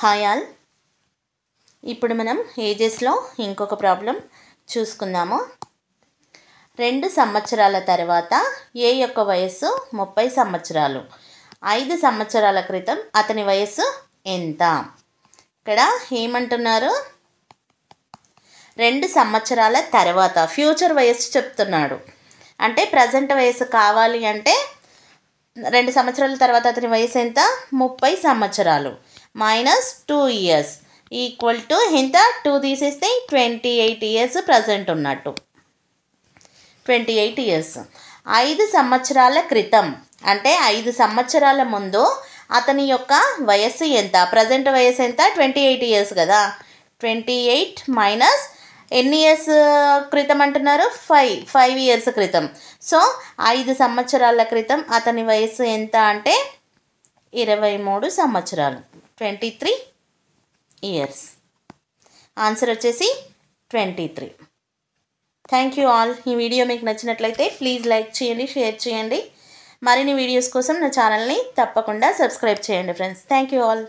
Hi all. ఇప్పుడు మనం ఏజెస్లో ఇంకొక ప్రాబ్లం చూసుకుందాము. 2 సంవత్సరాల తర్వాత ఏ యొక్క వయస్సు 30 సంవత్సరాలు. 5 సంవత్సరాల క్రితం అతని వయస్సు ఎంత? ఇక్కడ ఏమంటున్నారు? 2 సంవత్సరాల తర్వాత ఫ్యూచర్ వయస్సు చెప్తున్నాడు. అంటే ప్రజెంట్ వయస్సు కావాలి అంటే 2 సంవత్సరాల తర్వాత అతని వయసు ఎంత? 30 సంవత్సరాలు మైనస్ 2 ఇయర్స్ ఈక్వల్ టు ఎంత? 2 తీసేస్తే 28 ఇయర్స్ ప్రజెంట్ ఉన్నట్టు. 28 ఇయర్స్. 5 సంవత్సరాల క్రితం అంటే 5 సంవత్సరాల ముందు అతని యొక్క వయస్సు ఎంత? ప్రజెంట్ వయసు ఎంత? 28 ఇయర్స్ కదా. 28 మైనస్ ఎన్ని ఇయర్స్ క్రితం అంటున్నారు? 5 ఇయర్స్ క్రితం. సో 5 సంవత్సరాల క్రితం అతని వయసు ఎంత అంటే 23 సంవత్సరాలు, 23 ఇయర్స్. ఆన్సర్ వచ్చేసి 23. Thank you all. ఈ వీడియో మీకు నచ్చినట్లయితే ప్లీజ్ లైక్ చేయండి, షేర్ చేయండి. మరిన్ని వీడియోస్ కోసం నా ఛానల్ని తప్పకుండా సబ్స్క్రైబ్ చేయండి ఫ్రెండ్స్. Thank you all.